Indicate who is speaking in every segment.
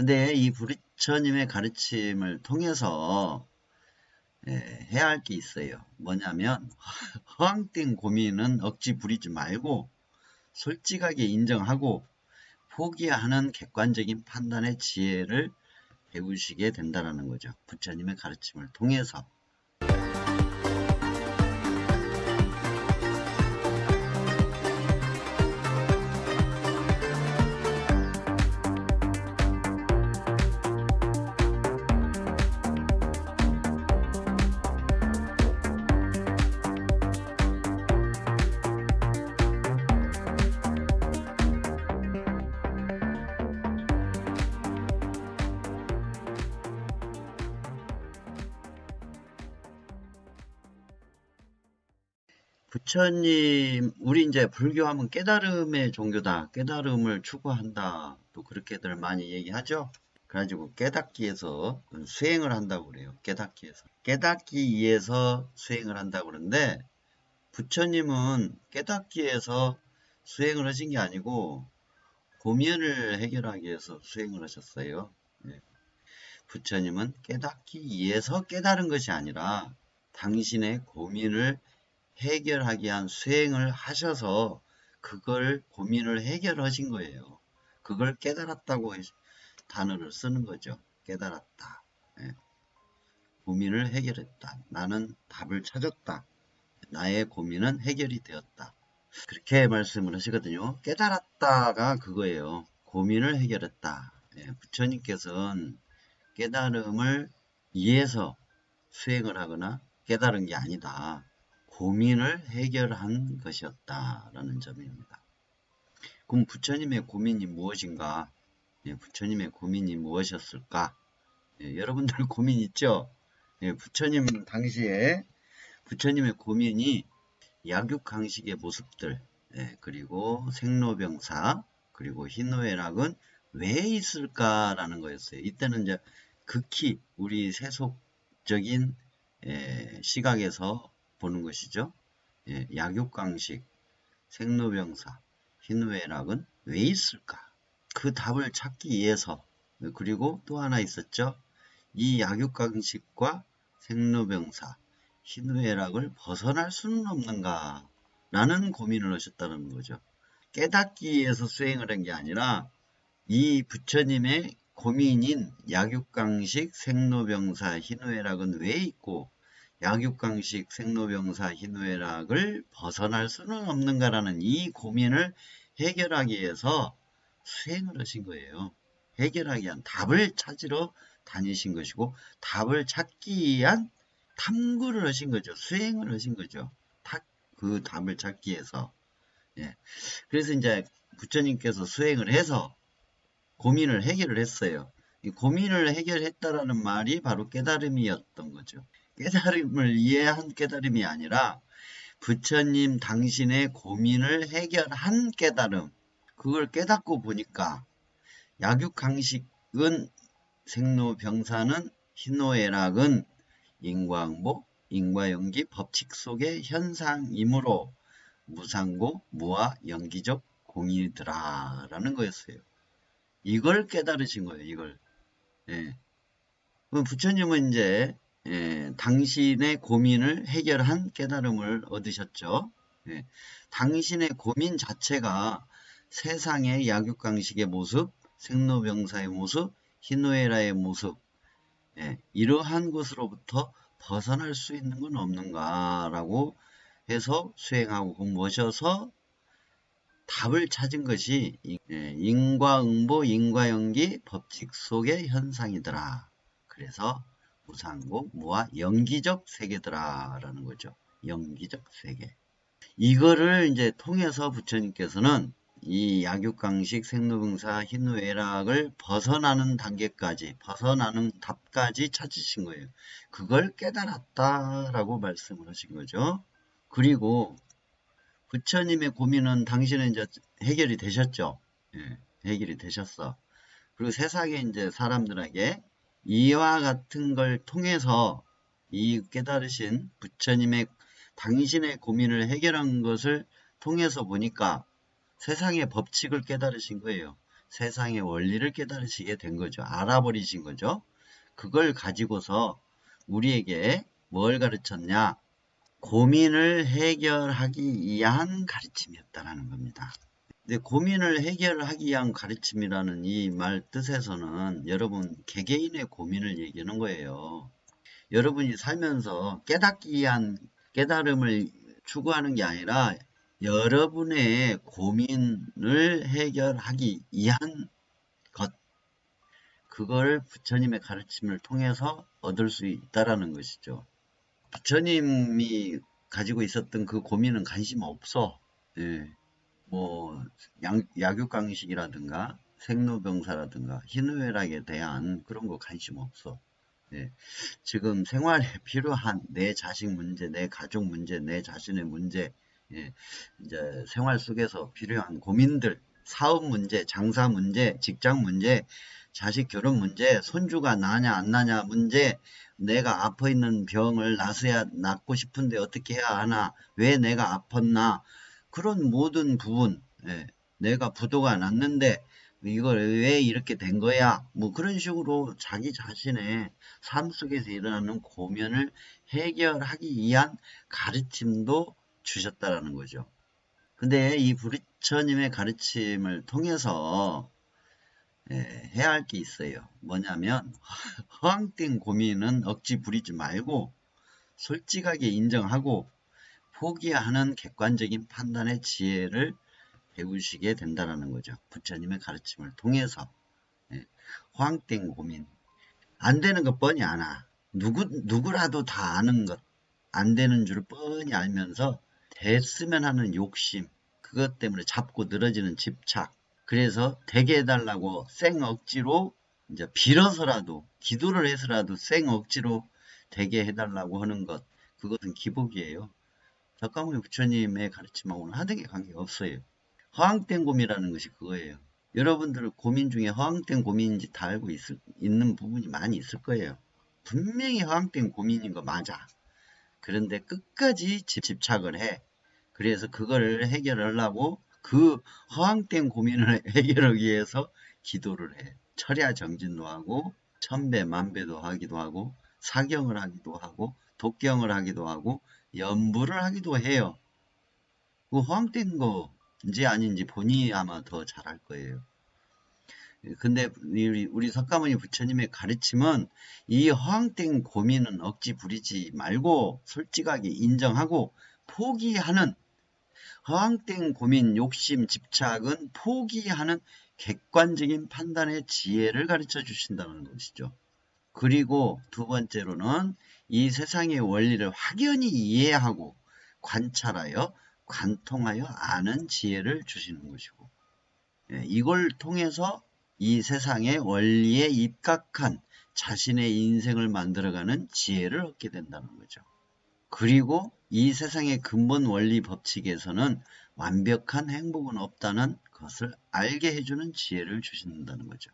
Speaker 1: 근데 이 부처님의 가르침을 통해서 해야 할 게 있어요. 뭐냐면 허황된 고민은 억지 부리지 말고 솔직하게 인정하고 포기하는 객관적인 판단의 지혜를 배우시게 된다는 거죠. 부처님의 가르침을 통해서. 부처님, 우리 이제 불교하면 깨달음의 종교다. 깨달음을 추구한다. 또 그렇게들 많이 얘기하죠. 그래가지고 깨닫기 위해서 수행을 한다고 그래요. 깨닫기 위해서. 깨닫기 위해서 수행을 한다고 그러는데, 부처님은 깨닫기 위해서 수행을 하신 게 아니고, 고민을 해결하기 위해서 수행을 하셨어요. 예. 부처님은 깨닫기 위해서 깨달은 것이 아니라, 당신의 고민을 해결하기 위한 수행을 하셔서 그걸 고민을 해결하신 거예요. 그걸 깨달았다고 단어를 쓰는 거죠. 깨달았다. 예. 고민을 해결했다. 나는 답을 찾았다. 나의 고민은 해결이 되었다. 그렇게 말씀을 하시거든요. 깨달았다가 그거예요. 고민을 해결했다. 예. 부처님께서는 깨달음을 위해서 수행을 하거나 깨달은 게 아니다. 고민을 해결한 것이었다라는 점입니다. 그럼 부처님의 고민이 무엇인가? 예, 부처님의 고민이 무엇이었을까? 예, 여러분들 고민 있죠? 예, 부처님 당시에 부처님의 고민이 약육강식의 모습들, 예, 그리고 생로병사, 그리고 희노애락은 왜 있을까라는 거였어요. 이때는 이제 극히 우리 세속적인 시각에서 보는 것이죠. 예, 약육강식, 생로병사, 희노애락은 왜 있을까? 그 답을 찾기 위해서. 그리고 또 하나 있었죠. 이 약육강식과 생로병사, 희노애락을 벗어날 수는 없는가? 라는 고민을 하셨다는 거죠. 깨닫기 위해서 수행을 한 게 아니라 이 부처님의 고민인 약육강식, 생로병사, 희노애락은 왜 있고 약육강식, 생로병사, 희노애락을 벗어날 수는 없는가라는 이 고민을 해결하기 위해서 수행을 하신 거예요. 해결하기 위한 답을 찾으러 다니신 것이고 답을 찾기 위한 탐구를 하신 거죠. 수행을 하신 거죠. 그 답을 찾기 위해서. 예. 그래서 이제 부처님께서 수행을 해서 고민을 해결을 했어요. 이 고민을 해결했다라는 말이 바로 깨달음이었던 거죠. 깨달음을 이해한 깨달음이 아니라 부처님 당신의 고민을 해결한 깨달음. 그걸 깨닫고 보니까 약육강식은 생로병사는 희노애락은 인과응보, 인과연기 법칙 속의 현상이므로 무상고, 무아, 연기적 공이더라 라는 거였어요. 이걸 깨달으신 거예요. 이걸. 예. 부처님은 이제 당신의 고민을 해결한 깨달음을 얻으셨죠. 예. 당신의 고민 자체가 세상의 약육강식의 모습, 생로병사의 모습, 희노애락의 모습, 이러한 것으로부터 벗어날 수 있는 건 없는가라고 해서 수행하고 공부하셔서 답을 찾은 것이 인과응보, 인과연기 법칙 속의 현상이더라. 그래서 무상고, 무아, 연기적 세계더라라는 거죠. 연기적 세계. 이거를 이제 통해서 부처님께서는 이 약육강식, 생로병사, 희노애락을 벗어나는 단계까지, 벗어나는 답까지 찾으신 거예요. 그걸 깨달았다라고 말씀을 하신 거죠. 그리고 부처님의 고민은 당신은 이제 해결이 되셨죠. 예, 해결이 되셨어. 그리고 세상에 이제 사람들에게 이와 같은 걸 통해서 이 깨달으신 부처님의 당신의 고민을 해결한 것을 통해서 보니까 세상의 법칙을 깨달으신 거예요. 세상의 원리를 깨달으시게 된 거죠. 알아버리신 거죠. 그걸 가지고서 우리에게 뭘 가르쳤냐? 고민을 해결하기 위한 가르침이었다라는 겁니다. 근데 고민을 해결하기 위한 가르침이라는 이 말 뜻에서는 여러분 개개인의 고민을 얘기하는 거예요. 여러분이 살면서 깨닫기 위한 깨달음을 추구하는 게 아니라 여러분의 고민을 해결하기 위한 것, 그걸 부처님의 가르침을 통해서 얻을 수 있다라는 것이죠. 부처님이 가지고 있었던 그 고민은 관심 없어. 예. 뭐 약육강식이라든가 생로병사라든가 희노애락에 대한 그런 거 관심 없어. 예. 지금 생활에 필요한 내 자식 문제, 내 가족 문제, 내 자신의 문제, 예. 이제 생활 속에서 필요한 고민들, 사업 문제, 장사 문제, 직장 문제, 자식 결혼 문제, 손주가 나냐 안 나냐 문제, 내가 아파 있는 병을 낫고 싶은데 어떻게 해야 하나, 왜 내가 아팠나, 그런 모든 부분, 예. 내가 부도가 났는데 이걸 왜 이렇게 된 거야? 뭐 그런 식으로 자기 자신의 삶 속에서 일어나는 고민을 해결하기 위한 가르침도 주셨다라는 거죠. 근데 이 부처님의 가르침을 통해서 해야 할 게 있어요. 뭐냐면 허황된 고민은 억지 부리지 말고 솔직하게 인정하고 포기하는 객관적인 판단의 지혜를 배우시게 된다는 거죠. 부처님의 가르침을 통해서. 허황된 고민. 안 되는 것 뻔히 알아. 누구라도 다 아는 것. 안 되는 줄 뻔히 알면서 됐으면 하는 욕심. 그것 때문에 잡고 늘어지는 집착. 그래서 되게 해달라고 생 억지로 이제 빌어서라도 기도를 해서라도 생 억지로 되게 해달라고 하는 것. 그것은 기복이에요. 석가모니 부처님의 가르침하고는 하등의 관계가 없어요. 허황된 고민이라는 것이 그거예요. 여러분들 고민 중에 허황된 고민인지 다 알고 있는 부분이 많이 있을 거예요. 분명히 허황된 고민인 거 맞아. 그런데 끝까지 집착을 해. 그래서 그거를 해결하려고 그 허황된 고민을 해결하기 위해서 기도를 해. 철야 정진도 하고 천배 만배도 하기도 하고 사경을 하기도 하고 독경을 하기도 하고 연부를 하기도 해요. 그 허황된 거인지 아닌지 본인이 아마 더 잘할 거예요. 근데 우리 석가모니 부처님의 가르침은 이 허황된 고민은 억지 부리지 말고 솔직하게 인정하고 포기하는, 허황된 고민, 욕심, 집착은 포기하는 객관적인 판단의 지혜를 가르쳐 주신다는 것이죠. 그리고 두 번째로는 이 세상의 원리를 확연히 이해하고 관찰하여 관통하여 아는 지혜를 주시는 것이고, 이걸 통해서 이 세상의 원리에 입각한 자신의 인생을 만들어가는 지혜를 얻게 된다는 거죠. 그리고 이 세상의 근본 원리 법칙에서는 완벽한 행복은 없다는 것을 알게 해주는 지혜를 주신다는 거죠.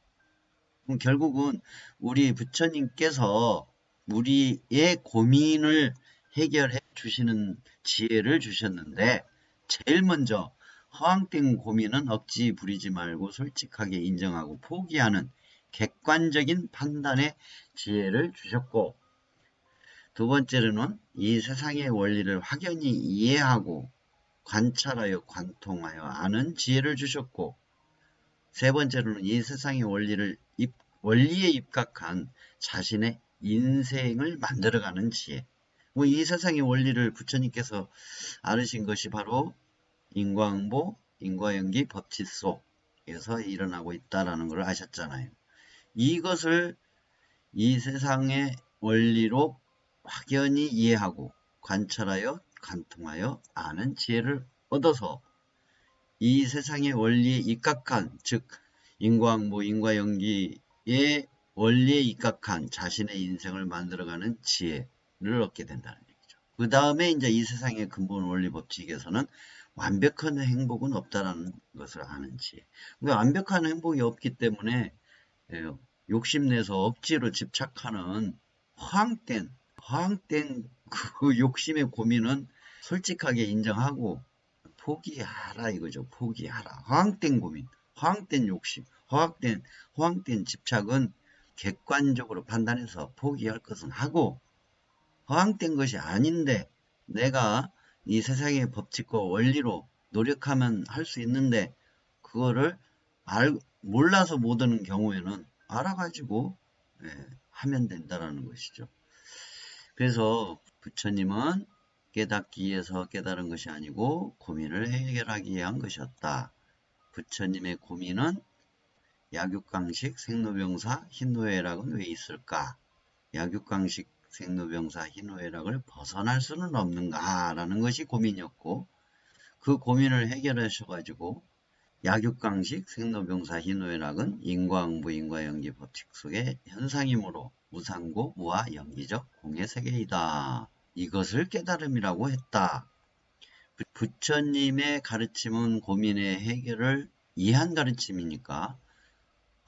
Speaker 1: 그럼 결국은 우리 부처님께서 우리의 고민을 해결해 주시는 지혜를 주셨는데, 제일 먼저 허황된 고민은 억지 부리지 말고 솔직하게 인정하고 포기하는 객관적인 판단의 지혜를 주셨고, 두 번째로는 이 세상의 원리를 확연히 이해하고 관찰하여 관통하여 아는 지혜를 주셨고, 세 번째로는 이 세상의 원리에 입각한 자신의 인생을 만들어가는 지혜. 이 세상의 원리를 부처님께서 알으신 것이 바로 인과응보, 인과연기, 법칙속에서 일어나고 있다는 걸 아셨잖아요. 이것을 이 세상의 원리로 확연히 이해하고 관찰하여 관통하여 아는 지혜를 얻어서 이 세상의 원리에 입각한, 즉 인과응보, 인과연기의 원리에 입각한 자신의 인생을 만들어가는 지혜를 얻게 된다는 얘기죠. 그 다음에 이제 이 세상의 근본 원리 법칙에서는 완벽한 행복은 없다는 것을 아는 지혜. 완벽한 행복이 없기 때문에 욕심내서 억지로 집착하는 허황된 그 욕심의 고민은 솔직하게 인정하고 포기하라 이거죠. 포기하라. 허황된 고민, 허황된 욕심, 허황된 집착은 객관적으로 판단해서 포기할 것은 하고, 허황된 것이 아닌데 내가 이 세상의 법칙과 원리로 노력하면 할 수 있는데 그거를 몰라서 못하는 경우에는 알아가지고 하면 된다라는 것이죠. 그래서 부처님은 깨닫기 위해서 깨달은 것이 아니고 고민을 해결하기 위한 것이었다. 부처님의 고민은 약육강식, 생로병사, 희노애락은 왜 있을까? 약육강식, 생로병사, 희노애락을 벗어날 수는 없는가라는 것이 고민이었고, 그 고민을 해결하셔가지고 약육강식, 생로병사, 희노애락은 인과응보, 인과연기 법칙 속의 현상이므로 무상고, 무아, 연기적 공의 세계이다. 이것을 깨달음이라고 했다. 부처님의 가르침은 고민의 해결을 위한 가르침이니까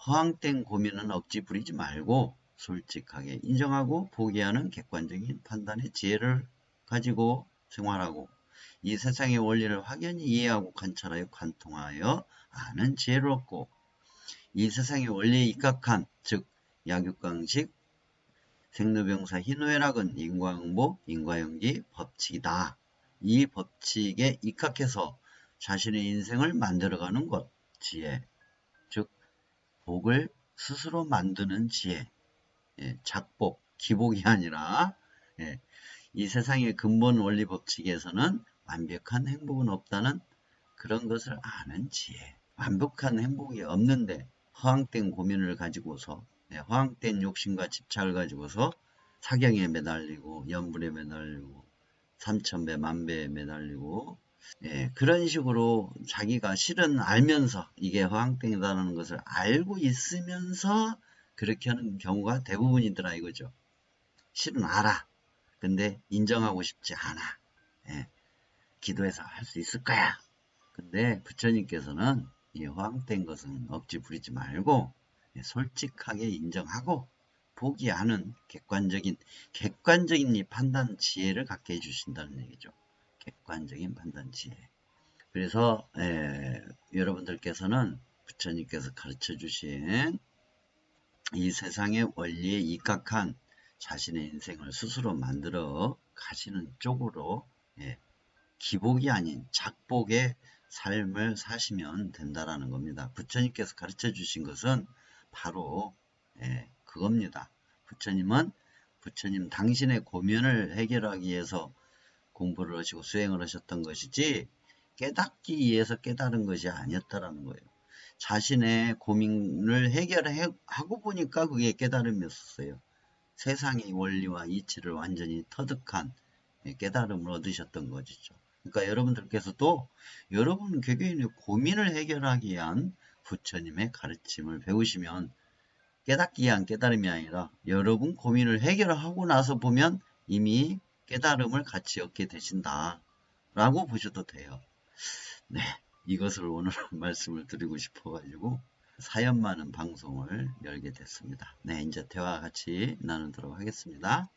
Speaker 1: 허황된 고민은 억지 부리지 말고 솔직하게 인정하고 포기하는 객관적인 판단의 지혜를 가지고 생활하고 이 세상의 원리를 확연히 이해하고 관찰하여 관통하여 아는 지혜를 얻고 이 세상의 원리에 입각한 즉 약육강식, 생로병사, 희노애락은 인과응보, 인과연기 법칙이다. 이 법칙에 입각해서 자신의 인생을 만들어가는 것, 지혜, 즉 복을 스스로 만드는 지혜, 작복, 기복이 아니라 이 세상의 근본 원리 법칙에서는 완벽한 행복은 없다는 그런 것을 아는 지혜. 완벽한 행복이 없는데 허황된 고민을 가지고서 허황된 욕심과 집착을 가지고서 사경에 매달리고 연불에 매달리고 삼천배 만배에 매달리고 그런 식으로 자기가 실은 알면서 이게 허황땡이다라는 것을 알고 있으면서 그렇게 하는 경우가 대부분이더라 이거죠. 실은 알아. 근데 인정하고 싶지 않아. 기도해서 할 수 있을 거야. 근데 부처님께서는 이 허황된 것은 억지 부리지 말고 솔직하게 인정하고 포기하는 객관적인 이 판단 지혜를 갖게 해주신다는 얘기죠. 객관적인 판단 지혜. 그래서 여러분들께서는 부처님께서 가르쳐 주신 이 세상의 원리에 입각한 자신의 인생을 스스로 만들어 가시는 쪽으로 기복이 아닌 작복의 삶을 사시면 된다라는 겁니다. 부처님께서 가르쳐 주신 것은 바로 그겁니다. 부처님 당신의 고민을 해결하기 위해서 공부를 하시고 수행을 하셨던 것이지 깨닫기 위해서 깨달은 것이 아니었다라는 거예요. 자신의 고민을 해결하고 보니까 그게 깨달음이었어요. 세상의 원리와 이치를 완전히 터득한 깨달음을 얻으셨던 것이죠. 그러니까 여러분들께서도 여러분 개개인의 고민을 해결하기 위한 부처님의 가르침을 배우시면 깨닫기 위한 깨달음이 아니라 여러분 고민을 해결하고 나서 보면 이미 깨달음을 같이 얻게 되신다 라고 보셔도 돼요. 네, 이것을 오늘 말씀을 드리고 싶어가지고 사연 많은 방송을 열게 됐습니다. 네, 이제 대화 같이 나누도록 하겠습니다.